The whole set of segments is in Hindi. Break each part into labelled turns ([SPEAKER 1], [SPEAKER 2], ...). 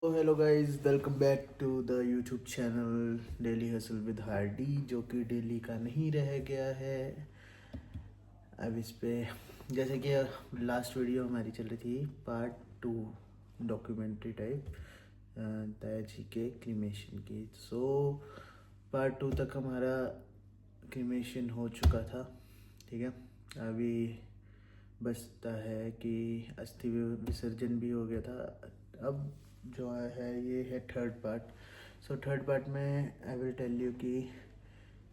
[SPEAKER 1] तो hello guys, welcome back to the YouTube channel daily hustle with Hardy, जो कि डेली का नहीं रह गया है। अब इस पे जैसे कि लास्ट वीडियो हमारी चल रही थी पार्ट 2 डॉक्यूमेंट्री टाइप ताया जी के क्रीमेशन की। सो पार्ट 2 तक हमारा क्रीमेशन हो चुका था, ठीक है। अभी बचता है कि अस्थि विसर्जन भी हो गया था। अब जो है ये है third part. So third part में आई विल टेल यू कि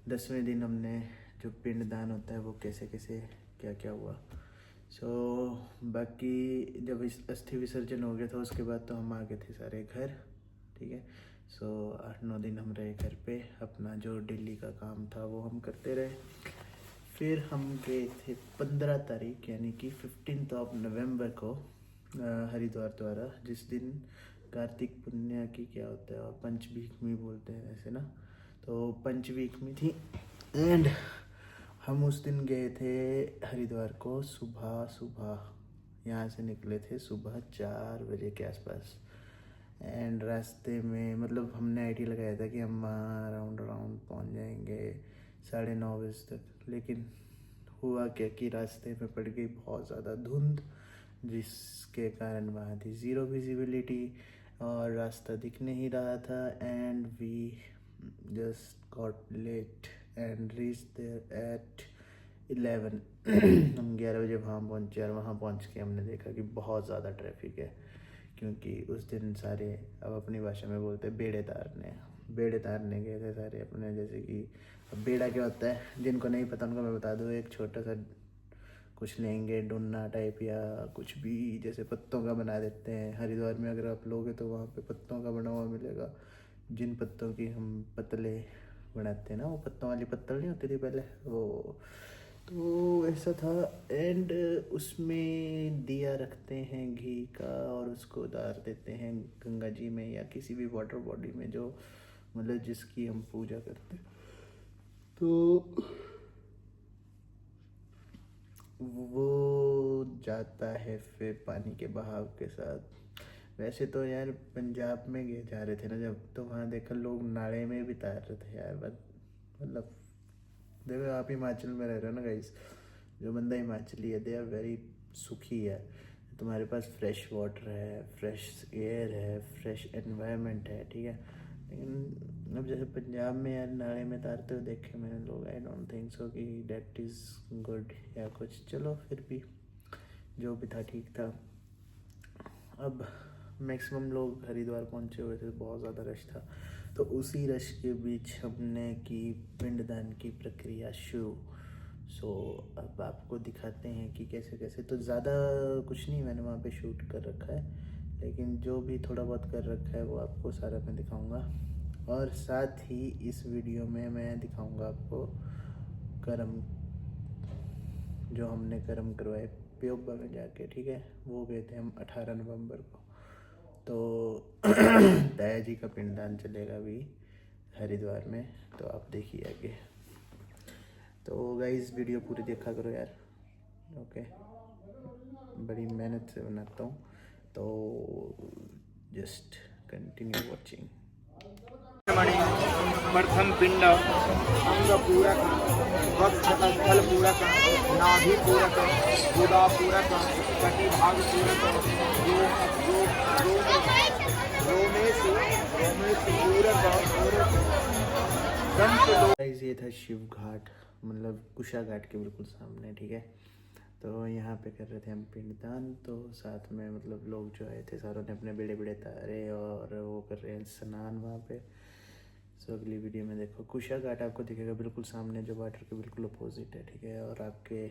[SPEAKER 1] 10वें दिन हमने जो पिंडदान होता है वो कैसे कैसे क्या क्या हुआ। सो बाकी जब इस अस्थि विसर्जन हो गया था उसके बाद तो हम आ गए थे सारे घर, ठीक है। सो 8-9 दिन हम रहे घर पे, अपना जो डेली का काम था वो हम करते रहे। फिर हम गए थे 15 तारीख यानी कि 15 नवंबर को हरिद्वार द्वारा, जिस दिन कार्तिक पुण्य की क्या होता है और पंचभीखमी बोलते हैं ऐसे ना, तो पंचभीखमी थी। एंड हम उस दिन गए थे हरिद्वार को सुबह सुबह, यहाँ से निकले थे सुबह 4 बजे के आसपास। एंड रास्ते में मतलब हमने आइडिया लगाया था कि हम वहाँ अराउंड पहुँच जाएंगे 9:30 बजे तक, लेकिन हुआ क्या कि रास्ते में पड़ गई बहुत ज़्यादा धुंध, जिसके कारण वहाँ थी ज़ीरो विजिबिलिटी और रास्ता दिख नहीं रहा था। And we just got late and reach there at 11 हम 11 बजे वहाँ पहुँचे और वहाँ पहुँच के हमने देखा कि बहुत ज़्यादा ट्रैफिक है, क्योंकि उस दिन सारे अब अपनी भाषा में बोलते हैं बेड़े तारने गए थे सारे अपने। जैसे कि अब बेड़ा क्या होता है, जिनको नहीं पता उनको मैं बता दूँ, एक छोटा सा कुछ लेंगे डुन्ना टाइप या कुछ भी, जैसे पत्तों का बना देते हैं। हरिद्वार में अगर आप लोगे तो वहाँ पे पत्तों का बना हुआ मिलेगा, जिन पत्तों की हम पतले बनाते हैं ना, वो पत्तों वाली पत्तल नहीं होती थी पहले, वो तो ऐसा था। एंड उसमें दिया रखते हैं घी का और उसको उतार देते हैं गंगा जी में या किसी भी वाटर बॉडी में जो मतलब जिसकी हम पूजा करते हैं। तो वो जाता है फिर पानी के बहाव के साथ। वैसे तो यार पंजाब में गए जा रहे थे ना जब, तो वहाँ देखा लोग नाले में भी तैर रहे थे यार। मतलब देखो, आप हिमाचल में रह रहे हो ना गाइस, जो बंदा हिमाचली है दे आर वेरी सुखी है। तुम्हारे पास फ्रेश वाटर है, फ्रेश एयर है, फ्रेश एनवायरनमेंट है, ठीक है। लेकिन अब जैसे पंजाब में यार नाले में तैरते हुए देखे मैंने लोग, आई डोंट थिंक सो कि डेट इज़ गुड या कुछ। चलो फिर भी जो भी था ठीक था। अब मैक्सिमम लोग हरिद्वार पहुंचे हुए थे, बहुत ज़्यादा रश था। तो उसी रश के बीच हमने की पिंडदान की प्रक्रिया शुरू। सो अब आपको दिखाते हैं कि कैसे कैसे। तो ज़्यादा कुछ नहीं मैंने वहाँ पे शूट कर रखा है, लेकिन जो भी थोड़ा बहुत कर रखा है वो आपको सारा मैं दिखाऊंगा। और साथ ही इस वीडियो में मैं दिखाऊंगा आपको कर्म, जो हमने कर्म करवाए प्योबा में जाके, ठीक है। वो गए थे हम 18 नवंबर को। तो दया जी का पिंडदान चलेगा अभी हरिद्वार में, तो आप देखिए आगे। तो गाइस वीडियो पूरी देखा करो यार, ओके। बड़ी मेहनत से बनाता हूँ, तो जस्ट कंटिन्यू वॉचिंग।
[SPEAKER 2] प्रथम पिंड अंग पूरक, वक्ष स्थल पूरक, नाभि पूरक, गुदा पूरक, कटी भाग पूरक, रोमेश पूरक,
[SPEAKER 1] गाइस ये था शिव घाट, मतलब कुशा घाट के बिल्कुल सामने, ठीक है। तो यहाँ पे कर रहे थे हम पिंडदान। तो साथ में मतलब लोग जो आए थे सारों ने अपने बेड़े तारे और वो कर रहे हैं स्नान वहाँ पे। सो अगली वीडियो में देखो, कुशा घाट आपको दिखेगा बिल्कुल सामने, जो वाटर के बिल्कुल अपोजिट है, ठीक है। और आपके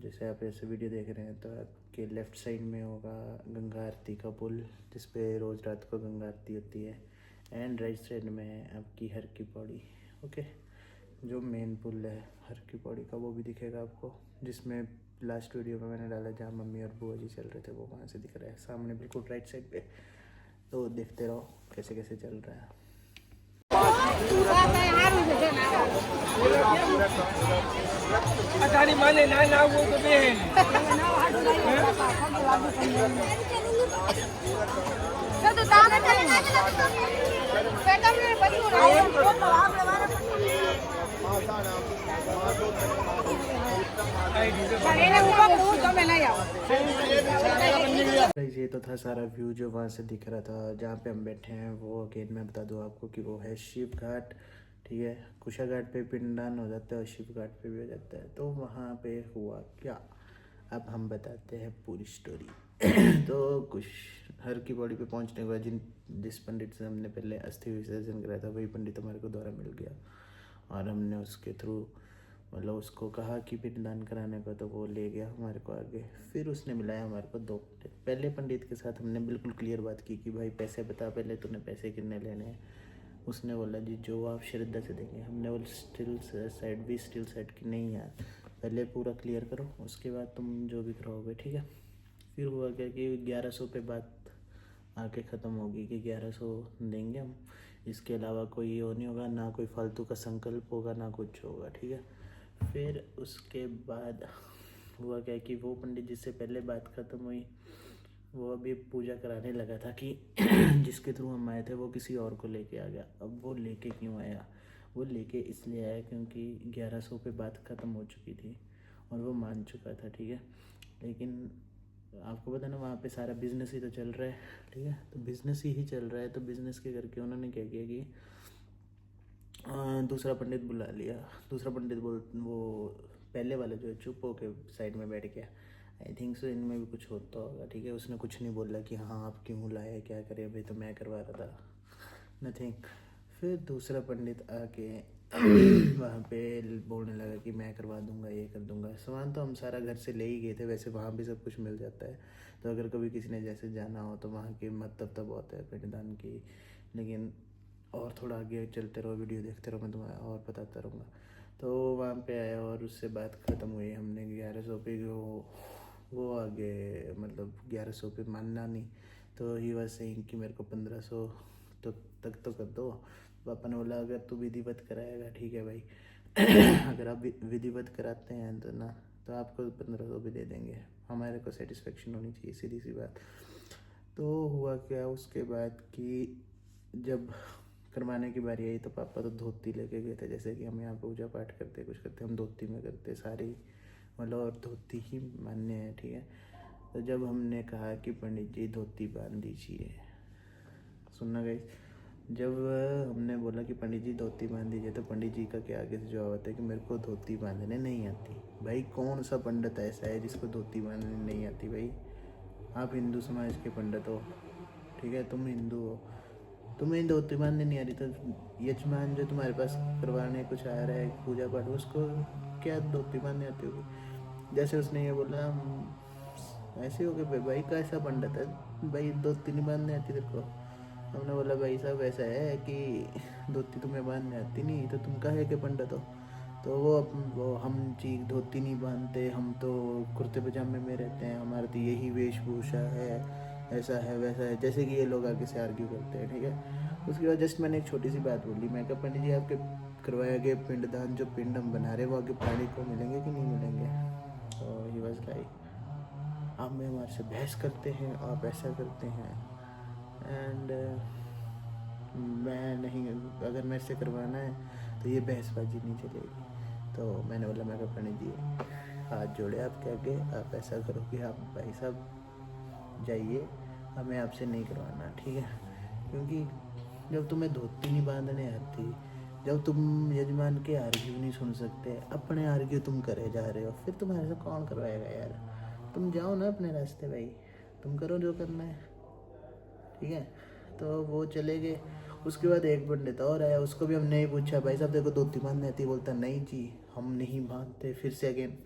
[SPEAKER 1] जैसे आप ऐसे वीडियो देख रहे हैं तो आपके लेफ़्ट साइड में होगा गंगा आरती का पुल, जिसपे रोज़ रात को गंगा आरती होती है। एंड राइट साइड में है आपकी हर की पौड़ी, ओके। जो मेन पुल है हर की पौड़ी का वो भी दिखेगा आपको, जिसमें लास्ट वीडियो में मैंने डाला जहाँ मम्मी और बुआ जी चल रहे थे, वो वहाँ से दिख रहा है सामने बिल्कुल राइट साइड पे। तो देखते रहो कैसे कैसे चल रहा है।
[SPEAKER 2] अटारी माने ना ना वो तो बहन
[SPEAKER 1] गाइस ये तो था सारा व्यू जो वहाँ से दिख रहा था जहाँ पे हम बैठे हैं। वो अगेन मैं बता दूँ आपको कि वो है शिव घाट, ठीक है। कुशा घाट पे पिंडदान हो जाता है और शिव घाट पे भी हो जाता है। तो वहाँ पे हुआ क्या, अब हम बताते हैं पूरी स्टोरी। तो कुछ हर की बॉडी पे पहुँचने के बाद जिस पंडित से हमने पहले अस्थि विसर्जन कराया था वही पंडित हमारे को दोबारा मिल गया और हमने उसके थ्रू मतलब उसको कहा कि पिंडदान कराने का, तो वो ले गया हमारे को आगे। फिर उसने मिलाया हमारे को 2 पंडित। पहले पंडित के साथ हमने बिल्कुल क्लियर बात की कि भाई पैसे बता पहले, तूने पैसे कितने लेने हैं। उसने बोला जी जो आप श्रद्धा से देंगे। हमने बोला स्टिल साइड कि नहीं यार, पहले पूरा क्लियर करो उसके बाद तुम जो भी कराओगे, ठीक है। फिर हुआ क्या कि 1100 पे बात आके ख़त्म होगी कि 1100 देंगे हम, इसके अलावा कोई वो नहीं होगा, ना कोई फालतू का संकल्प होगा ना कुछ होगा, ठीक है। फिर उसके बाद हुआ क्या कि वो पंडित जिससे पहले बात ख़त्म हुई वो अभी पूजा कराने लगा था कि जिसके थ्रू हम आए थे वो किसी और को लेके आ गया। अब वो लेके क्यों आया, वो लेके इसलिए आया क्योंकि 1100 पे बात ख़त्म हो चुकी थी और वो मान चुका था, ठीक है। लेकिन आपको पता ना वहाँ पे सारा बिजनेस ही तो चल रहा है, ठीक है। तो बिजनेस ही चल रहा है, तो बिजनेस के करके उन्होंने क्या किया कि दूसरा पंडित बुला लिया। दूसरा पंडित वो पहले वाला जो है चुप होके साइड में बैठ गया। आई थिंक सो इनमें भी कुछ होता होगा, ठीक है। उसने कुछ नहीं बोला कि हाँ आप क्यों लाए, क्या करें, भाई तो मैं करवा रहा था, नथिंग। फिर दूसरा पंडित आके वहाँ पे बोलने लगा कि मैं करवा दूंगा, ये कर दूंगा। सामान तो हम सारा घर से ले ही गए थे, वैसे वहाँ भी सब कुछ मिल जाता है। तो अगर कभी किसी ने जैसे जाना हो तो वहाँ की मतलब तो बहुत है पिंडदान की। लेकिन और थोड़ा आगे चलते रहो, वीडियो देखते रहो, मैं तुम्हें और बताता रहूँगा। तो वहाँ पे आया और उससे बात ख़त्म हुई। हमने 1100 पे वो आगे मतलब 1100 पे मानना नहीं, तो ही वॉज सेइंग कि मेरे को 1500 तो कर दो। पापा ने बोला अगर तू विधिवत कराएगा ठीक है भाई। अगर आप विधिवत कराते हैं तो ना, तो आपको 1500 भी दे देंगे, हमारे को सेटिस्फेक्शन होनी चाहिए, सीधी सी बात। तो हुआ क्या उसके बाद कि जब करवाने की बारी आई तो पापा तो धोती लेके गए थे। जैसे कि हम यहाँ पूजा पाठ करते कुछ करते हम धोती में करते सारी, मतलब और धोती ही मान्य है, ठीक है। तो जब हमने कहा कि पंडित जी धोती बांध दीजिए, सुनना गाइस, जब हमने बोला कि पंडित जी धोती बांध दीजिए तो पंडित जी का क्या आगे से जवाब आता है कि मेरे को धोती बांधने नहीं आती। भाई कौन सा पंडित ऐसा है जिसको धोती बांधने नहीं आती? भाई आप हिंदू समाज के पंडित हो, ठीक है, तुम हिंदू हो, तुम्हें धोती बांधने नहीं आ रही तो यजमान जो तुम्हारे पास करवाने कुछ आ रहा है पूजा पाठ, उसको क्या धोती बांधने आती होगी? जैसे उसने ये बोला ऐसे हो गए भाई कैसा पंडित है भाई, धोती नहीं बांधने आती तेरे को? हमने बोला भाई साहब ऐसा है कि धोती तुम्हें बांधने आती नहीं तो तुम काहे के पंडित हो? तो वो हम जी धोती नहीं बांधते, हम तो कुर्ते पजामे में रहते हैं, हमारा तो यही वेशभूषा है, ऐसा है वैसा है, जैसे कि ये लोग आगे से आर्ग्यू करते हैं, ठीक है। उसके बाद जस्ट मैंने एक छोटी सी बात बोली, मैं कहा पंडित जी आपके करवाए गए पिंडदान जो पिंड हम बना रहे हैं वो आगे प्राणी को मिलेंगे कि नहीं मिलेंगे? तो ही वाज लाइक आप में हमारे से बहस करते हैं, आप ऐसा करते हैं एंड मैं नहीं, अगर मेरे से करवाना है तो ये बहसबाजी नहीं चलेगी। तो मैंने बोला मैं कहा पंडित जी हाथ जोड़े आपके आगे, आप ऐसा करो कि आप भाई साहब जाइए, हमें आपसे नहीं करवाना, ठीक है। क्योंकि जब तुम्हें धोती नहीं बांधने आती, जब तुम यजमान के आर्ग्यू नहीं सुन सकते, अपने आर्ग्यू तुम करे जा रहे हो, फिर तुम्हारे से कौन करवाएगा यार? तुम जाओ ना अपने रास्ते भाई, तुम करो जो करना है, ठीक है। तो वो चले गए। उसके बाद एक पंडित और आया, उसको भी हमने ही पूछा भाई साहब देखो धोती बांधनी आती? बोलता नहीं जी हम नहीं बांधते। फिर से अगेन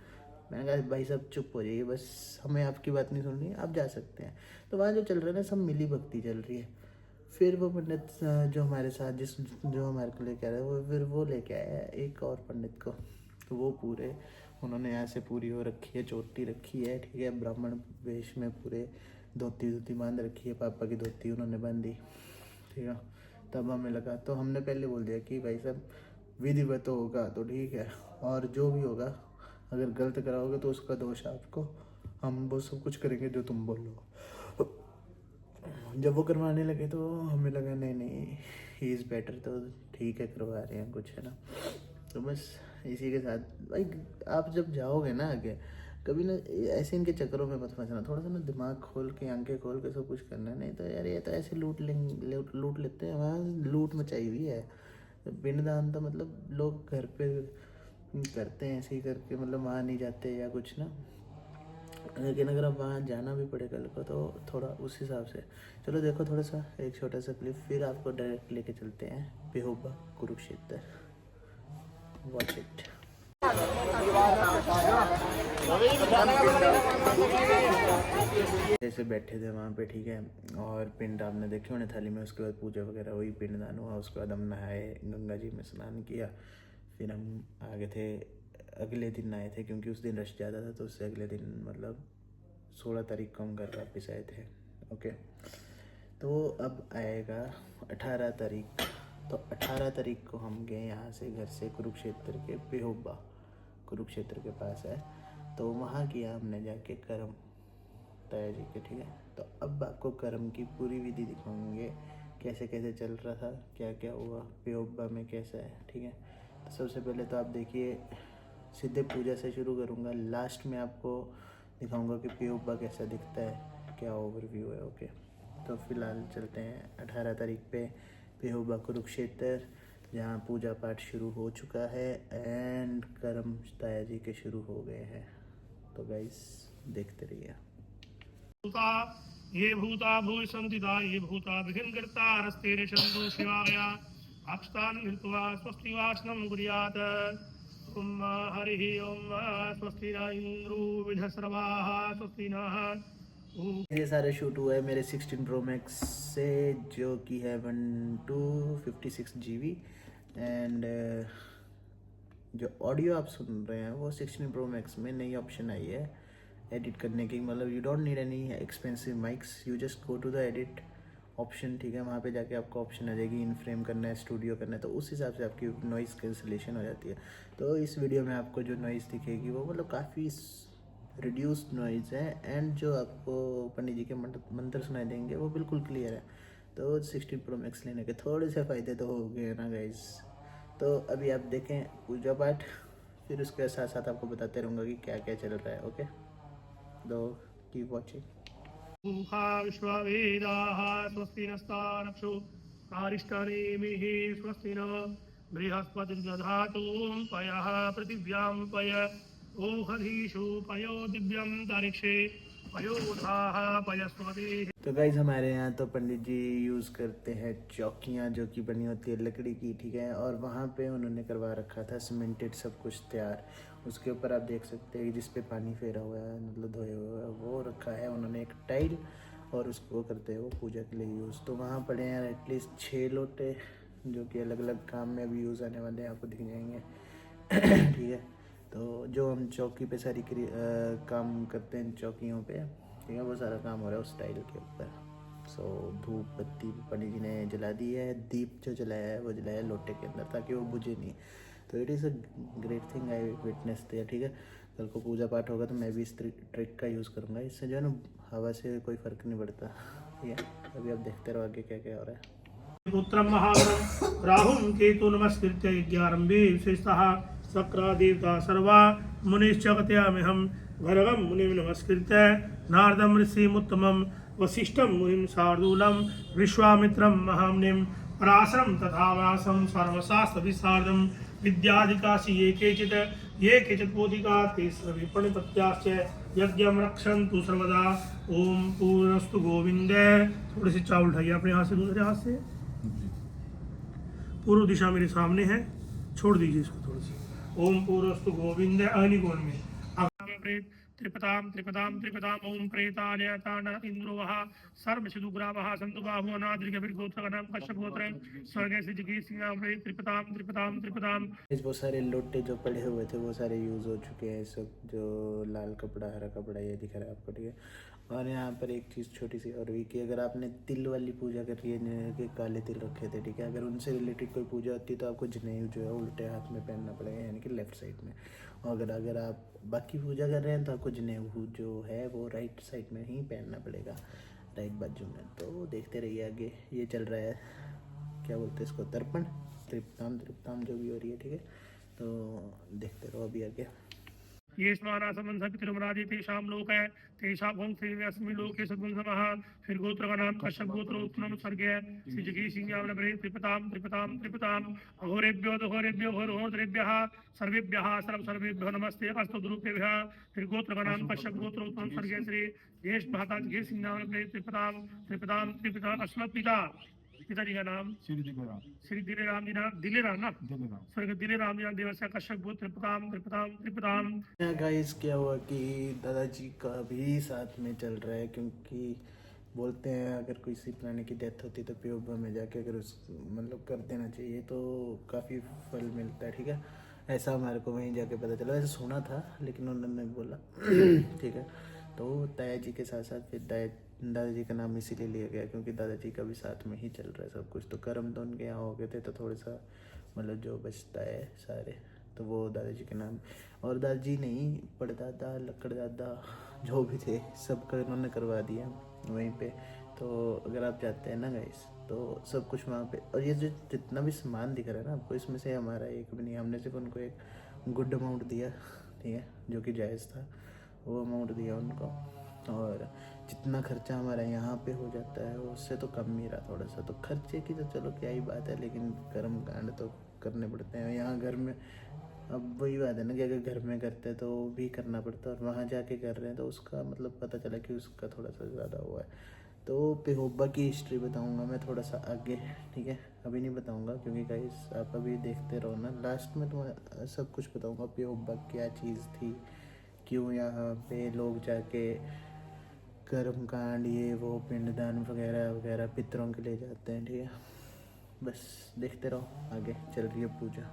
[SPEAKER 1] मैंने कहा भाई साहब चुप हो जाइए, बस हमें आपकी बात नहीं सुननी, आप जा सकते हैं। तो वहाँ जो चल रहा है ना सब मिली भक्ति चल रही है। फिर वो पंडित जो हमारे साथ जो हमारे को लेके आ रहा है वो फिर वो लेके आया एक और पंडित को। तो वो पूरे उन्होंने यहाँ से पूरी हो रखी है, चोटी रखी है, ठीक है, ब्राह्मण वेश में पूरे धोती बांध रखी है, पापा की धोती उन्होंने बांधी, ठीक है। तब हमें लगा, तो हमने पहले बोल दिया कि भाई साहब विधिवत होगा तो ठीक है, और जो भी होगा अगर गलत कराओगे तो उसका दोष है आपको, हम वो सब कुछ करेंगे जो तुम बोलो। जब वो करवाने लगे तो हमें लगा नहीं नहीं ही इज़ बेटर, तो ठीक है करवा रहे हैं कुछ, है ना। तो बस इसी के साथ भाई, आप जब जाओगे ना आगे, कभी ना ऐसे इनके चक्करों में मत फंसना, थोड़ा सा ना दिमाग खोल के आंखें खोल के सब कुछ करना, नहीं तो यार ये तो ऐसे लूट लेते हैं। वहाँ लूट मचाई हुई है। पिंडदान तो मतलब लोग घर पे करते हैं ऐसे ही करके, मतलब वहाँ नहीं जाते या कुछ ना। लेकिन अगर आप वहाँ जाना भी पड़े कल को तो थोड़ा उस हिसाब से चलो। देखो थोड़ा सा एक छोटा सा क्लिप, फिर आपको डायरेक्ट लेके चलते हैं पेहोबा कुरुक्षेत्र। Watch it. जैसे बैठे थे वहाँ पे, ठीक है, और पिंड आपने देखे होने थाली में, उसके बाद पूजा वगैरह हुई, पिंडदान हुआ, उसके बाद हम नहाए, गंगा जी में स्नान किया, फिर हम आगे थे। अगले दिन आए थे क्योंकि उस दिन रश ज़्यादा था, तो उससे अगले दिन मतलब 16 तारीख को हम घर वापस आए थे। ओके, तो अब आएगा 18 तारीख। तो 18 तारीख को हम गए यहाँ से, घर से, कुरुक्षेत्र के पेहोबा, कुरुक्षेत्र के पास है, तो वहाँ किया हमने जाके कर्म ताया जी के, ठीक है। तो अब आपको कर्म की पूरी विधि दिखाएंगे, कैसे कैसे चल रहा था, क्या क्या हुआ पेहोबा में, कैसा है, ठीक है। तो सबसे पहले तो आप देखिए, सीधे पूजा से शुरू करूँगा, लास्ट में आपको दिखाऊंगा कि पेहोबा कैसा दिखता है, क्या ओवरव्यू है। ओके, तो फिलहाल चलते हैं 18 तारीख पे पेहोबा कुरुक्षेत्र, जहाँ पूजा पाठ शुरू हो चुका है एंड कर्म ताया जी के शुरू हो गए हैं। तो गाइस देखते रहिए।
[SPEAKER 3] ये भूता भूय संतिता ये भूता विघ्न करता रस्ते शंभु शिवाय अक्षतान कृत्वा स्वस्ति वाचनम कुर्यात्। ओम हरिः ओम स्वस्ति न इंद्रो विधस्रवाः स्वस्ति नः।
[SPEAKER 1] ये सारे शूट हुआ है मेरे 16 प्रो मैक्स से, जो कि है 1256 GB, एंड जो ऑडियो आप सुन रहे हैं वो 16 प्रो मैक्स में नई ऑप्शन आई है एडिट करने की। मतलब you don't need any expensive mics, you just go to the edit option, ठीक है। वहाँ पे जाके आपको ऑप्शन आ जाएगी इन फ्रेम करना है, स्टूडियो करना है, तो उस हिसाब से आपकी नॉइज़ कैंसिलेशन हो जाती है। तो इस वीडियो में आपको जो नॉइज़ दिखेगी वो मतलब काफ़ी रिड्यूस्ड नॉइज़ है, एंड जो आपको पंडित जी के मंत्र सुनाई देंगे वो बिल्कुल क्लियर है। तो 16 प्रो मैक्स लेने के थोड़े से फ़ायदे तो हो गए ना गाइस। तो अभी आप देखें पूजा पाठ, फिर उसके साथ साथ आपको बताते रहूँगा कि क्या क्या चल रहा है। ओके, तो कीप वॉचिंग।
[SPEAKER 3] विश्ववेदाः स्वस्ति नस्तारक्षो कारिष्टानेमिः स्वस्ति न बृहस्पतिर्दधातु पयः पृथिव्यां पय ओहधीषु पयो दिव्यं तारिक्षे पयोधाः पयस्वतिः।
[SPEAKER 1] तो गाइज हमारे यहाँ तो पंडित जी यूज़ करते हैं चौकियाँ जो कि बनी होती है लकड़ी की, ठीक है। और वहाँ पे उन्होंने करवा रखा था सीमेंटेड सब कुछ तैयार। उसके ऊपर आप देख सकते हैं जिस पे पानी फेरा हुआ है, मतलब धोए हुआ है, वो रखा है उन्होंने एक टाइल, और उसको करते हैं वो पूजा के लिए यूज़। तो वहाँ पड़े हैं एटलीस्ट 6 लोटे जो कि अलग अलग काम में अभी यूज़ आने वाले हैं, आपको दिख जाएंगे ठीक है। तो जो हम चौकी पे सारी काम करते हैं चौकियों पे, ठीक है, वो सारा काम हो रहा है उस टाइल के ऊपर। सो धूप बत्ती पंडित जी ने जला दी है, दीप जो जलाया है वो जलाया है लोटे के अंदर ताकि वो बुझे नहीं। तो it is a great thing I witness दिया, ठीक है। कल को पूजा पाठ होगा तो मैं भी इस ट्रिक का यूज़ करूँगा, इससे जो है ना हवा से कोई फ़र्क नहीं पड़ता, ठीक है। अभी आप देखते रहो आगे क्या क्या हो रहा है।
[SPEAKER 3] पुत्रं महाबलं राहुं केतु नमस्कृत्य यज्ञारंभे विशेषतः सक्रा देवता सर्वा मुनिश्चकत्यामिहं भर्गं मुनिं नमस्कृत्य नारदं ऋषिमुत्तमं वसिष्ठं मुनिं शार्दूलं विश्वामित्रं महामुनिं पराशरं तथा व्यासं सर्वशास्त्रविशारदं विद्याधिकाशी ये केचित् बोधिका ते सर्वे प्रणिपत्याश्च यज्ञं रक्षन्तु सर्वदा। ओम पूर्णस्तु गोविंद। थोड़ी सी चावल उठाइए अपने हाथ से, दूसरे हाथ से, पूर्व दिशा मेरे सामने है, छोड़ दीजिए इसको थोड़ी सी। ओम पूर्वस्तु गोविंद। अग्निकोण में त्रिपदाम त्रिपदाम त्रिपदाम ओम प्रेतालयतान इंद्रोवः सर्वसिद्धुग्रावः सन्तु बाहु अनाद्रिगभिर्गोत्रगणं कश्यपगोत्रं स्वर्गे से जगी सिंहाम त्रिपदाम त्रिपदाम त्रिपदाम।
[SPEAKER 1] वो सारे लोटे जो पड़े हुए थे वो सारे यूज़ हो चुके हैं, सब जो लाल कपड़ा हरा कपड़ा ये दिख रहा है आपको, ठीक है। और यहाँ पर एक चीज़ छोटी सी और भी कि अगर आपने तिल वाली पूजा कर रही है, के काले तिल रखे थे, ठीक है, अगर उनसे रिलेटेड कोई पूजा होती है तो आपको जनेऊ जो है उल्टे हाथ में पहनना पड़ेगा, यानी कि लेफ्ट साइड में। और अगर आप बाकी पूजा कर रहे हैं तो आपको जनेऊ जो है वो राइट साइड में ही पहनना पड़ेगा। राइट बाजू में। तो देखते रहिए आगे। ये चल रहा है, क्या बोलते हैं इसको, तर्पण, तृप्ताम जो भी हो रही है, ठीक है। तो देखते रहो अभी आगे।
[SPEAKER 3] ये स्मानासमन सपितृमरादि तेषां लोक है तेषां भूम श्रीव्यासमि लोके सद्गुण समः। फिर गोत्र का नाम कश्यप गोत्र उत्पन्न सर्ग है। श्री जगी सिंह यावल ब्रे त्रिपताम त्रिपताम त्रिपताम अघोरेभ्यो दघोरेभ्यो घोरोधरेभ्यः सर्वेभ्यः सर्वेभ्यो नमस्ते अस्तु द्रुपेभ्यः। फिर गोत्र का नाम कश्यप गोत्र उत्पन्न सर्ग है। श्री ज्येष्ठ भ्राता जगी सिंह यावल ब्रे त्रिपताम त्रिपताम त्रिपताम अस्मत् पिता पिताजी का नाम श्री दिलेराम जी ना दिलेराम ना स्वर्ग दिलेराम जी ना देवस्य कश्यप गोत्र त्रिपताम त्रिपताम त्रिपताम।
[SPEAKER 1] गाइस क्या हुआ कि दादाजी का भी साथ में चल रहा है, क्योंकि बोलते हैं अगर किसी प्राणी की डेथ होती तो प्योबा में जाके अगर उस मतलब कर देना चाहिए तो काफ़ी फल मिलता है, ठीक है। ऐसा हमारे को वहीं जाके पता चला, वैसे सुना था लेकिन उन्होंने बोला ठीक है। तो ताया जी के साथ साथ फिर दादाजी का नाम इसीलिए लिया गया क्योंकि दादाजी का भी साथ में ही चल रहा है सब कुछ। तो कर्म तो उनके यहाँ हो गए थे, तो थोड़ा सा मतलब जो बचता है सारे तो वो दादाजी के नाम। और दादाजी नहीं, परदादा लक्कड़ दादा जो भी थे सबका उन्होंने करवा दिया वहीं पे। तो अगर आप जाते हैं ना गाइस तो सब कुछ वहाँ पे। और ये जो जितना भी सामान दिख रहा है ना आपको, इसमें से हमारा एक भी नहीं, हमने सिर्फ उनको एक गुड अमाउंट दिया, ठीक है, जो कि जायज़ था, वो अमाउंट दिया उनको। और जितना खर्चा हमारा यहाँ पे हो जाता है उससे तो कम ही रहा थोड़ा सा। तो खर्चे की तो चलो क्या ही बात है, लेकिन कर्म कांड तो करने पड़ते हैं यहाँ घर में। अब वही बात है ना कि अगर घर में करते हैं तो भी करना पड़ता है, और वहाँ जाके कर रहे हैं तो उसका मतलब पता चला कि उसका थोड़ा सा ज़्यादा हुआ है। तो पेहोबा की हिस्ट्री बताऊंगा मैं थोड़ा सा आगे, ठीक है। अभी नहीं बताऊंगा क्योंकि गाइस आप अभी देखते रहो ना, लास्ट में तुम्हें सब कुछ बताऊंगा पेहोबा क्या चीज़ थी, क्यों यहाँ पे लोग जाके कर्म कांड ये वो पिंडदान वगैरह वगैरह पितरों के लिए जाते हैं, ठीक है। बस देखते रहो आगे चल रही है पूजा।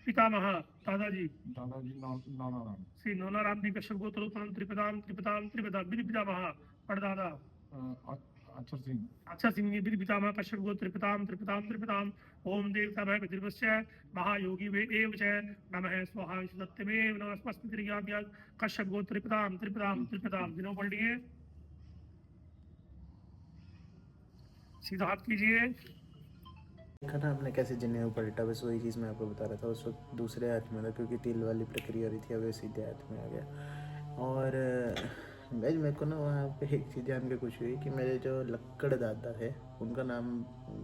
[SPEAKER 3] पितामह दादाजी
[SPEAKER 2] नाना राम
[SPEAKER 3] श्री नोनाराम जी कश्यप गोत्र उत्पन्न त्रिपदाम त्रिपदाम त्रिपदा विधि पितामह परदादा
[SPEAKER 2] अक्षर सिंह
[SPEAKER 3] अच्छा सिंह जी विधि पितामह कश्यप गोत्र त्रिपदाम त्रिपदाम त्रिपदाम ओम देवता भय पितृवस्य महायोगी वे एव च नमः स्वाहा सत्यमेव नमस्मस्ति त्रियाभ्यां कश्यप गोत्र त्रिपदाम त्रिपदाम त्रिपदाम दिनों पढ़िए सीधा हाथ कीजिए।
[SPEAKER 1] देखा ना आपने कैसे जनेऊ पलटा, बस वही चीज़ मैं आपको बता रहा था। उस वक्त दूसरे हाथ में था क्योंकि तिल वाली प्रक्रिया हो रही थी, अब सीधे हाथ में आ गया। और गाइस मेरे को ना वहाँ पे एक चीज़ जान के खुशी हुई कि मेरे जो लक्कड़ दादा है उनका नाम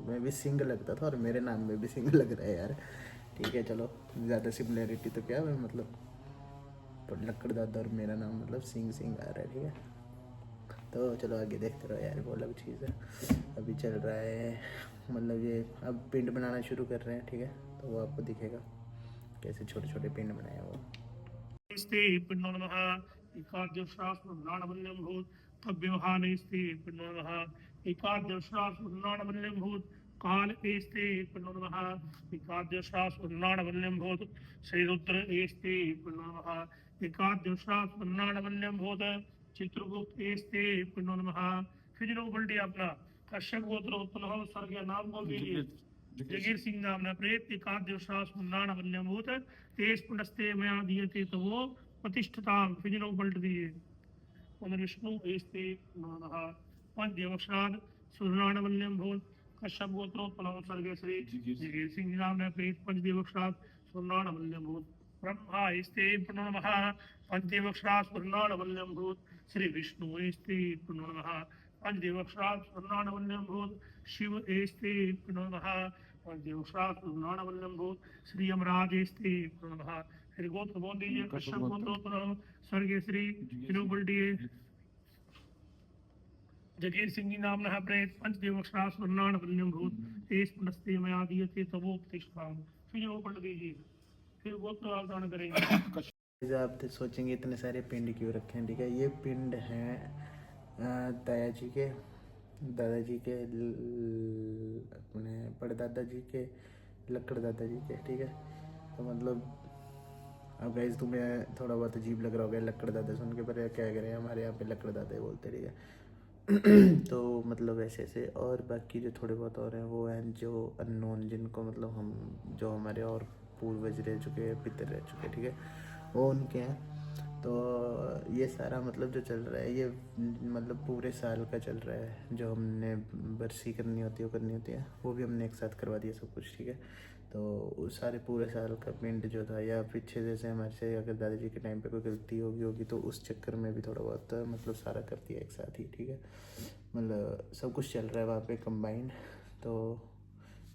[SPEAKER 1] में भी सिंह लगता था और मेरे नाम में भी सिंह लग रहा है यार, ठीक है। चलो ज़्यादा सिमिलरिटी तो क्या है, मतलब पर लक्कड़ दादा और मेरा नाम मतलब सिंह सिंह आ रहा है, ठीक है। तो चलो आगे देखते रहो यार, वो अलग चीज़ है। अभी चल रहा है मतलब ये अब पिंड बनाना शुरू कर रहे हैं, ठीक है। तो वो आपको दिखेगा कैसे छोटे छोटे पिंड बनाए वो।
[SPEAKER 3] स्ते पिंडो नमः एकाद्य शास्त्र नाणवल्यम भूत तव्यवहाने स्ते पिंडो नमः एकाद्य शास्त्र नाणवल्यम भूत काल एस्ते पिंडो नमः एकाद्य शास्त्र नाणवल्यम भूत श्री रुद्र एस्ते पिंडो नमः एकाद्य शास्त्र नाणवल्यम भूत चित्रगुप्त एस्ते पिंडो नमः। फिर जो बल्टी अपना कश्यप गोत्र उत्पन्न हो स्वर्गीय नाम को भी जगीर सिंह नाम न प्रेत एकाद्य शास्त्र नाणवल्यम भूत तेज पुनस्ते मया दीयते तो वो प्रतिष्ठताम फिजनो पलट दिए पुनर्विष्णु एस्ते नमः पंचदेवश्राद सुरनाणवल्यम भूत कश्यप गोत्रोत्पन्न स्वर्गीय श्री जगीर सिंह नाम न प्रेत पंचदेवश्राद सुरनाणवल्यम भूत ब्रह्मा एस्ते नमः पंचदेवश्राद सुरनाणवल्यम भूत श्री विष्णु एस्ते नमः पंचदेवश्राद सुरनाणवल्यम भूत शिव एस्ते नमः पंचदेवश्राद सुरनाणवल्यम भूत श्री यमराज एस्ते नमः। फिर गोत्र बोल दीजिए कश्यप गोत्रोत्पन्न स्वर्गीय श्री पलटिए जगीर सिंह जी नाम न प्रेत पंचदेवश्राद सुरनाणवल्यम भूत तेज पुनस्ते मया दीयते तवो प्रतिष्ठा। फिर वो पलट दीजिए, फिर गोत्र अवतरण करेंगे।
[SPEAKER 1] आप तो सोचेंगे इतने सारे पिंड क्यों रखे हैं, ठीक है। ये पिंड हैं ताया जी के, दादाजी के, अपने परदादा जी के, लक्कड़ दादा जी के, ठीक है। तो मतलब अब गाइस तुम्हें थोड़ा बहुत अजीब लग रहा होगा लक्कड़ दादा सुन के, पर क्या करें हमारे यहाँ पे लक्कड़ दादा बोलते, ठीक है। तो मतलब ऐसे ऐसे और बाकी जो थोड़े बहुत और हैं वो हैं जो अननोन, जिनको मतलब हम जो हमारे और पूर्वज रह चुके हैं, पितर रह चुके, ठीक है, वो उनके हैं। तो ये सारा मतलब जो चल रहा है ये मतलब पूरे साल का चल रहा है। जो हमने बरसी करनी होती है वो करनी होती है, वो भी हमने एक साथ करवा दिया सब कुछ, ठीक है। तो उस सारे पूरे साल का पिंड जो था, या पीछे जैसे हमारे से अगर दादाजी के टाइम पे कोई गलती होगी तो उस चक्कर में भी थोड़ा बहुत मतलब सारा कर दिया एक साथ ही, ठीक है। मतलब सब कुछ चल रहा है वहाँ पे कंबाइंड। तो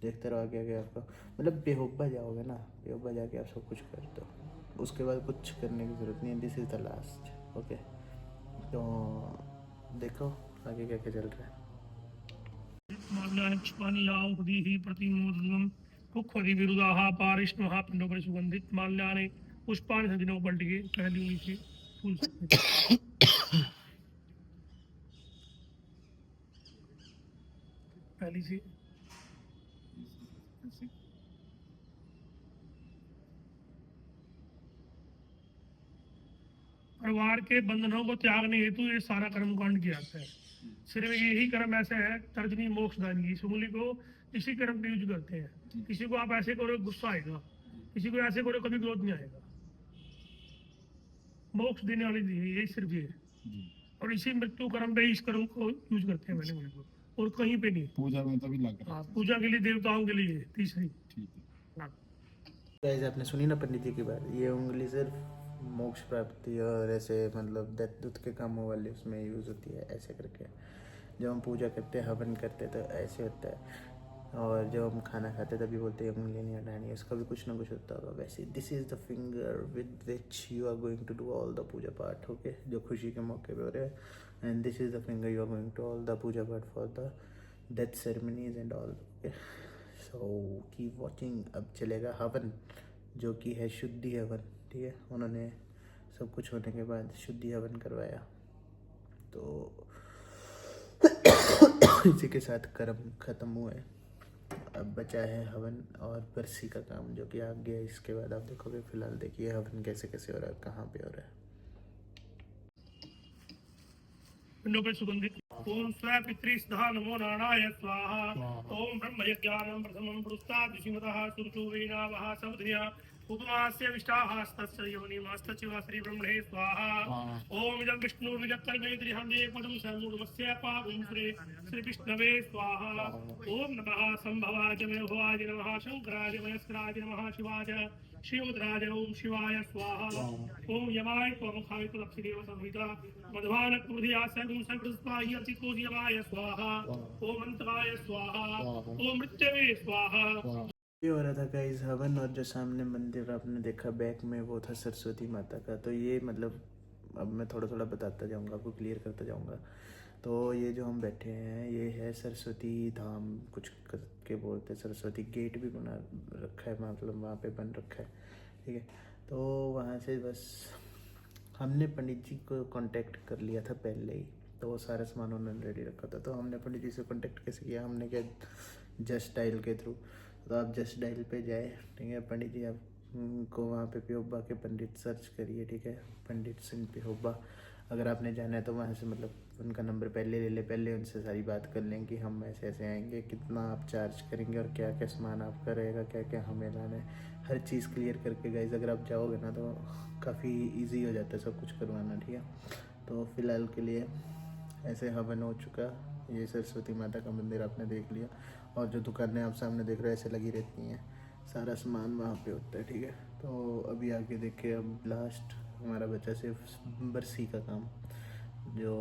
[SPEAKER 1] देखते रहो आगे आगे आपको, मतलब बेहुब्बा जाओगे ना, बेहुब्बा जाके आप सब कुछ कर दो, उसके बाद कुछ करने की ज़रूरत नहीं है। This is the last, okay. तो देखो आगे क्या क्या चल रहा है।
[SPEAKER 3] माल्यानि प्रतिमोदनम कुक्खरि विरुदाहा पारिष्णुहा पिंडोपरि सुगंधित माल्यानि पुष्पाणि सजिनो पलटिगे पहली उंगली से फूल पहली से परिवार के बंधनों को त्यागने हेतु ये सारा कर्म कांड किया जाता है। सिर्फ यही कर्म ऐसा है तर्जनी मोक्षदानी, इस उंगली को इसी कर्म पे यूज करते हैं। किसी को आप ऐसे करो गुस्सा आएगा, किसी को ऐसे करो कभी क्रोध नहीं आएगा। मोक्ष देने वाली दी है, यही सिर्फ ये है। और इसी मृत्यु कर्म पे इस कर्म को यूज करते हैं मैंने उंगली को, और कहीं पे नहीं।
[SPEAKER 4] पूजा में तभी लग रहा
[SPEAKER 3] हाँ, पूजा के लिए, देवताओं के लिए तीसरी।
[SPEAKER 4] ठीक है।
[SPEAKER 3] हाँ।
[SPEAKER 1] गाइस आपने सुनी ना पंडित जी की बात, ये उंगली सिर्फ मोक्ष प्राप्ति और ऐसे मतलब दूध के कामों वाले उसमें यूज़ होती है ऐसे करके। जब हम पूजा करते हैं, हवन करते हैं, तो ऐसे होता है। और जब हम खाना खाते हैं तभी बोलते हैं उंगली नहीं हटानी है, इसका भी कुछ ना कुछ होता होगा। वैसे this is the finger with which you are going to do all the puja path, okay, जो खुशी के मौके पे हो रहे हैं। And this is the finger you are going to all the puja path for the death ceremonies and all, okay. So keep watching. अब चलेगा हवन, जो कि है शुद्धि हवन, ठीक है। उन्होंने सब कुछ होने के बाद शुद्धि हवन करवाया, तो इसी के साथ कर्म खत्म हुए। अब बचा है हवन और बरसी का काम, जो कि आगे है। इसके बाद आप देखोगे, फिलहाल देखिए हवन कैसे कैसे हो रहा है, कहाँ पे हो रहा है।
[SPEAKER 3] पिंडों पर सुगंधित ओम स्व पितृस्धा नमो नारायण स्वाहा। ओम ब्रह्म यज्ञानं प्रथमं पुरुस्तात् ऋषिमतः सुरचूरेणावः सवधिया उपमास्य विष्टाहास्तस्य योनिमास्तचिवा श्री ब्रह्मणे स्वाहा। ओम इदं विष्णुर्विजक्कर्मेत्रिहं देवपदं सर्वमस्य पावं श्री विष्णवे स्वाहा। ओम नमः संभवाय भवाय नमः शंकराय महेश्वराय नमः शिवाय शिवद्राज ओम शिवाय स्वाहा। ओम यमाय त्वमुखाय तुलसीदेव संहिता मध्वान क्रोधिया सगुण सकृत्पाहि अर्चितो यमाय स्वाहा। ओम अंतराय स्वाहा। ओम मृत्यवे स्वाहा।
[SPEAKER 1] ये हो रहा था गाइस हवन, और जो सामने मंदिर आपने देखा बैक में, वो था सरस्वती माता का। तो ये मतलब अब मैं थोड़ा थोड़ा बताता जाऊंगा, आपको क्लियर करता जाऊंगा। तो ये जो हम बैठे हैं ये है सरस्वती धाम कुछ करके बोलते हैं। सरस्वती गेट भी बना रखा है, मतलब वहाँ पे बन रखा है, ठीक है। तो वहाँ से बस हमने पंडित जी को कांटेक्ट कर लिया था पहले ही, तो वो सारा सामान उन्होंने रेडी रखा था। तो हमने पंडित जी से कांटेक्ट कैसे किया, हमने क्या जस्ट डायल के थ्रू। तो आप जस्ट डायल पे जाए, ठीक है। पंडित जी आपको वहाँ पे पिहोबा के पंडित सर्च करिए, ठीक है, पंडित सिंह पिहोबा। अगर आपने जाना है तो वहाँ से मतलब उनका नंबर पहले ले ले, पहले उनसे सारी बात कर लें कि हम ऐसे ऐसे आएंगे, कितना आप चार्ज करेंगे और क्या क्या सामान आपका रहेगा, क्या क्या हमें लाना है, हर चीज़ क्लियर करके गाइज अगर आप जाओगे ना तो काफ़ी इजी हो जाता है सब कुछ करवाना, ठीक है। तो फ़िलहाल के लिए ऐसे हवन हो चुका। ये सरस्वती माता का मंदिर आपने देख लिया, और जो दुकानें आप सामने देख रहे हो ऐसे लगी रहती हैं, सारा सामान वहाँ पे होता है, ठीक है। तो अभी आगे देखिए, अब लास्ट हमारा बचा सिर्फ बरसी का काम, जो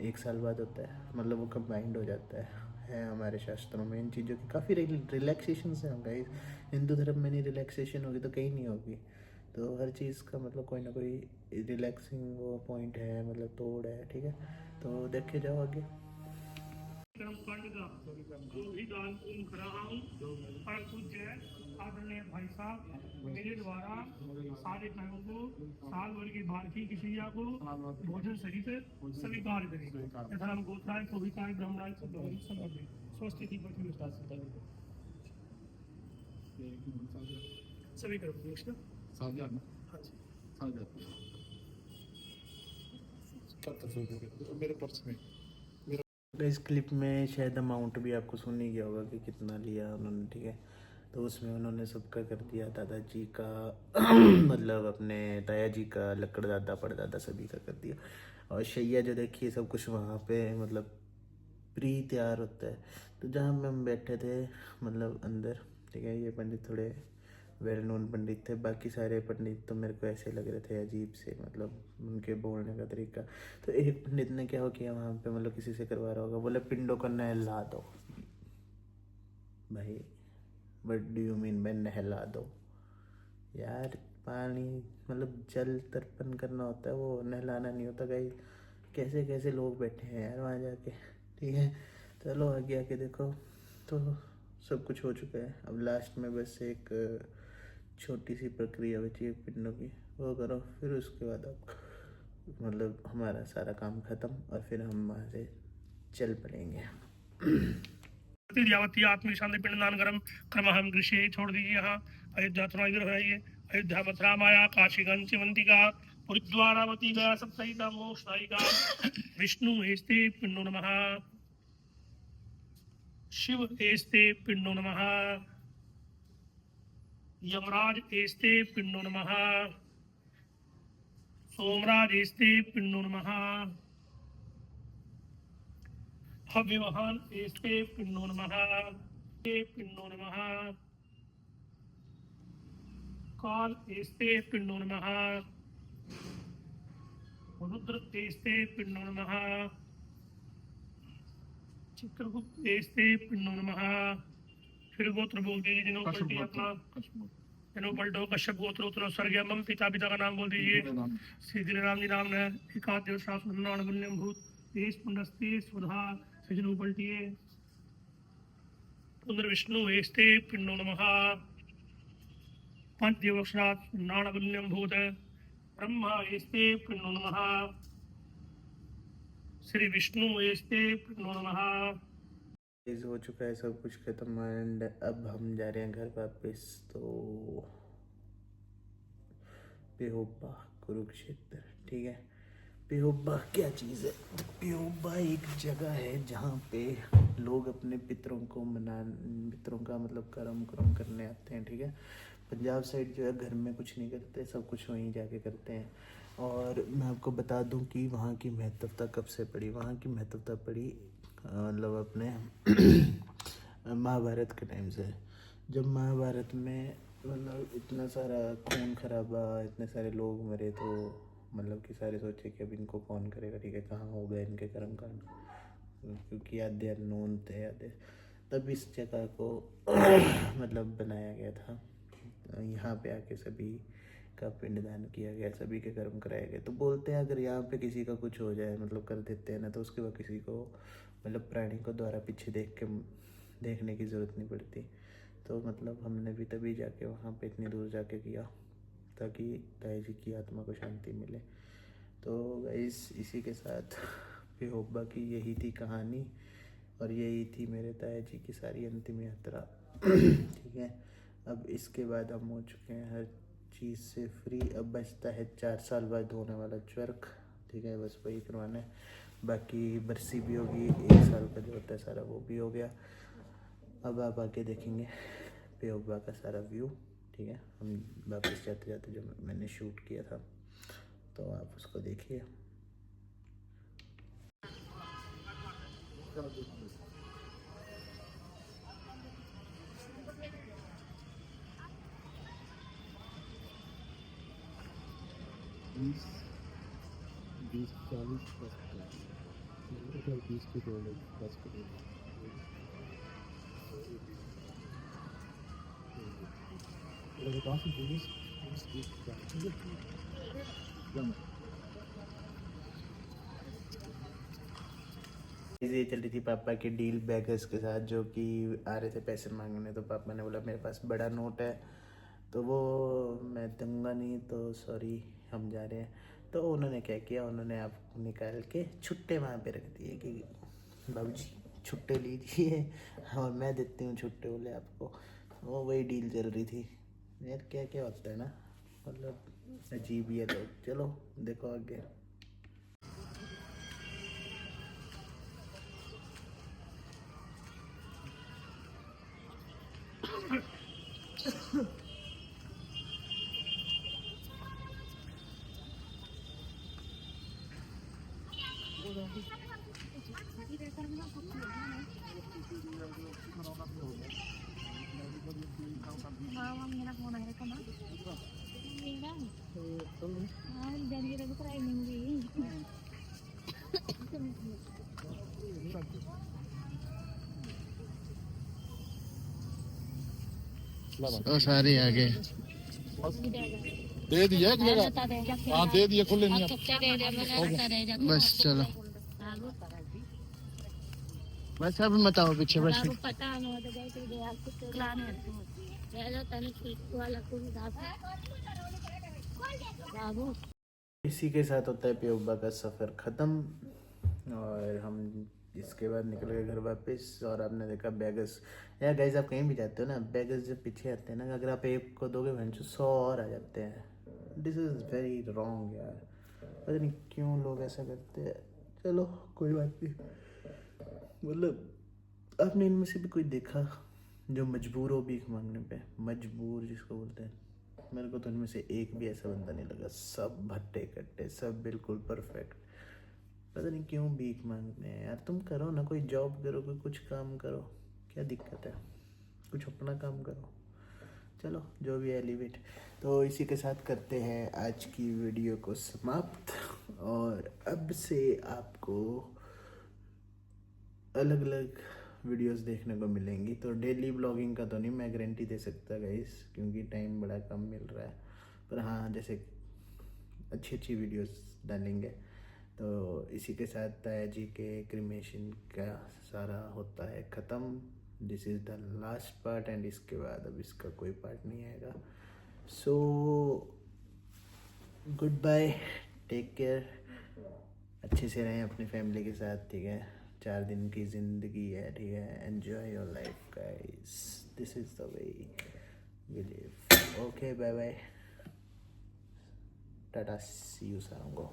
[SPEAKER 1] 1 साल बाद होता है, मतलब वो कंबाइंड हो जाता है हमारे शास्त्रों में। इन चीज़ों की काफ़ी रिलैक्सेशन से होगा। हिंदू धर्म में नहीं रिलैक्सेशन होगी तो कहीं नहीं होगी। तो हर चीज़ का मतलब कोई ना कोई रिलैक्सिंग वो पॉइंट है, मतलब तोड़ है, ठीक है। तो देखे जाओ आगे।
[SPEAKER 3] कर्मकांड का जो भी दान कर रहा हूँ, परम पूज्य आदरणीय भाई साहब मेरे द्वारा सारे कर्मों को साल भर की बाकी की क्रिया को भोजन सहित स्वीकार करें। तथा हम गोत्राय कोविकाय ब्रह्मणाय स्वस्थ थी सभी कर्म
[SPEAKER 4] मेरे पर्स में
[SPEAKER 1] इस क्लिप में शायद अमाउंट भी आपको सुन ही गया होगा कि कितना लिया उन्होंने, ठीक है। तो उसमें उन्होंने सबका कर दिया, दादाजी का मतलब अपने ताया जी का, लक्कड़ दादा परदादा सभी का कर दिया। और शैया जो देखिए सब कुछ वहाँ पे मतलब प्री तैयार होता है। तो जहाँ पे हम बैठे थे मतलब अंदर, ठीक है, ये पंडित थोड़े वेल नोन पंडित थे, बाकी सारे पंडित तो मेरे को ऐसे लग रहे थे अजीब से, मतलब उनके बोलने का तरीका। तो एक पंडित ने क्या हो किया वहाँ पे, मतलब किसी से करवा रहा होगा, बोले पिंडों को नहला दो। भाई what do you mean by नहला दो यार? पानी मतलब जल तर्पण करना होता है, वो नहलाना नहीं होता। गाइस कैसे कैसे लोग बैठे हैं यार वहाँ जाके, ठीक है। चलो आगे आके देखो तो सब कुछ हो चुका है। अब लास्ट में बस एक छोटी सी प्रक्रिया बची है पिंडों की, वो करो, फिर उसके बाद अब मतलब हमारा सारा काम ख़त्म और फिर हम वहाँ से चल पड़ेंगे।
[SPEAKER 3] यावती आत्म शांति पिंडदान करम क्रम हम गृषे छोड़ दीजिए। यहाँ अयोध्या थोड़ा इधर है, अयोध्या मथुरा माया काशीगंज चिवंतिका पुरीद्वारावती गया सप्तहिता मोक्षदायिका विष्णु एस्ते पिंडो नमः, शिव एस्ते पिंडो नमः, यमराज एस्ते पिंडो नमः, सोमराज एस्ते पिंडो नमः, हव्यवहान एस्ते पिंडो नमः, पिंडो नमः, काल एस्ते पिंडो नमः, रुद्र एस्ते पिंडो नमः, चित्रगुप्त एस्ते पिंडो नमः। फिर गोत्र बोल दीजिए जिन्हों पलटी अपना, जिन्हों पलटो कश्यप गोत्र उत्तर स्वर्गीय मम पिता पिता का नाम बोल दीजिए। श्री राम जी नाम ने एकादेव शास्त्र नारायण पुण्यम भूत तेज पुण्यस्ते स्वधा सजनो पलटिए। पुनर् विष्णु एस्ते पिंडो नमः, पंचदेव अक्षरात् नारायण पुण्यम भूत ब्रह्मा एस्ते पिंडो नमः, श्री विष्णु एस्ते पिंडो नमः।
[SPEAKER 1] हो चुका है सब कुछ खत्म एंड अब हम जा रहे हैं घर वापस। तो पेहोबा कुरुक्षेत्र, ठीक है। पेहोबा क्या चीज़ है? तो पेहोबा एक जगह है जहाँ पे लोग अपने पितरों का मतलब कर्म करने आते हैं, ठीक है। पंजाब साइड जो है घर में कुछ नहीं करते, सब कुछ वहीं जाके करते हैं। और मैं आपको बता दूं कि वहाँ की महत्वता कब से पड़ी। वहाँ की महत्वता पड़ी मतलब अपने महाभारत के टाइम से। जब महाभारत में मतलब इतना सारा खून खराबा, इतने सारे लोग मरे, तो मतलब कि सारे सोचे कि अब इनको कौन करेगा, ठीक है, कहाँ हो गए इनके कर्म कांड, क्योंकि आद्य नोन थे आद्य। तब इस जगह को मतलब बनाया गया था, यहाँ पे आके सभी का पिंडदान किया गया, सभी के कर्म कराए गए। तो बोलते हैं अगर यहाँ पे किसी का कुछ हो जाए, मतलब कर देते हैं ना, तो उसके बाद किसी को मतलब प्राणी को द्वारा पीछे देखने की ज़रूरत नहीं पड़ती। तो मतलब हमने भी तभी जाके वहाँ पे इतनी दूर जाके किया ताकि ताया जी की आत्मा को शांति मिले। तो गाइस इसी के साथ पेहोबा की यही थी कहानी और यही थी मेरे ताया जी की सारी अंतिम यात्रा। ठीक है, अब इसके बाद हम हो चुके हैं हर चीज़ से फ्री। अब बचता है 4 साल बाद होने वाला चर्क, ठीक है, बस वही करवाना है। बाकी बरसी भी होगी, 1 साल का जो होता है सारा वो भी हो गया। अब आप आके देखेंगे पेहोबा का सारा व्यू, ठीक है। हम वापस जाते जाते जो मैंने शूट किया था तो आप उसको देखिए। बीस 40 20 की 10 ये चल रही थी पापा की डील बैगर्स के साथ, जो कि आ रहे थे पैसे मांगने। तो पापा ने बोला मेरे पास बड़ा नोट है तो वो मैं दूंगा नहीं, तो सॉरी हम जा रहे हैं। तो उन्होंने क्या किया, उन्होंने आप निकाल के छुट्टे वहाँ पे रख दिए कि बाबूजी छुट्टे लीजिए और मैं देती हूँ छुट्टे बोले आपको। वो वही डील चल रही थी यार। क्या क्या होता है ना, मतलब अजीब ही है लोग। चलो देखो आगे। ओ सारे आ गए।
[SPEAKER 4] दे दिया एक जगह, हाँ दे दिया, खुले नहीं।
[SPEAKER 1] बस चलो, बस अब मत आओ पीछे, बस इसी के साथ होता है प्योबा का सफ़र ख़त्म और हम इसके बाद निकल गए घर वापस। और आपने देखा बैगस, यार गाइस आप कहीं भी जाते हो ना, बैगस जब पीछे आते हैं ना, अगर आप एक को दोगे भैंसो 100 और आ जाते हैं। दिस इज़ वेरी रॉन्ग यार, पता नहीं क्यों लोग ऐसा करते हैं। चलो कोई बात नहीं, मतलब आपने इनमें से भी कोई देखा जो मजबूर हो भीख मांगने पे, मजबूर जिसको बोलते हैं? मेरे को तो इनमें से एक भी ऐसा बंदा नहीं लगा, सब भट्टे कट्टे, सब बिल्कुल परफेक्ट। पता नहीं क्यों भीख मांगते हैं यार, तुम करो ना, कोई जॉब करो, कोई कुछ काम करो, क्या दिक्कत है, कुछ अपना काम करो। चलो जो भी है एलिवेट। तो इसी के साथ करते हैं आज की वीडियो को समाप्त, और अब से आपको अलग अलग वीडियोस देखने को मिलेंगी। तो डेली ब्लॉगिंग का तो नहीं मैं गारंटी दे सकता गाइस, क्योंकि टाइम बड़ा कम मिल रहा है, पर हाँ जैसे अच्छी अच्छी वीडियोस डालेंगे। तो इसी के साथ ताया जी के क्रिमेशन का सारा होता है ख़त्म। This is the last part and इसके बाद अब इसका कोई पार्ट नहीं आएगा। So goodbye, take care, अच्छे से रहें अपनी फैमिली के साथ, ठीक है। 4 दिन की ज़िंदगी है, ठीक है। Enjoy your life guys, this is the way we live. Okay bye bye, tata, see you, सारंगो।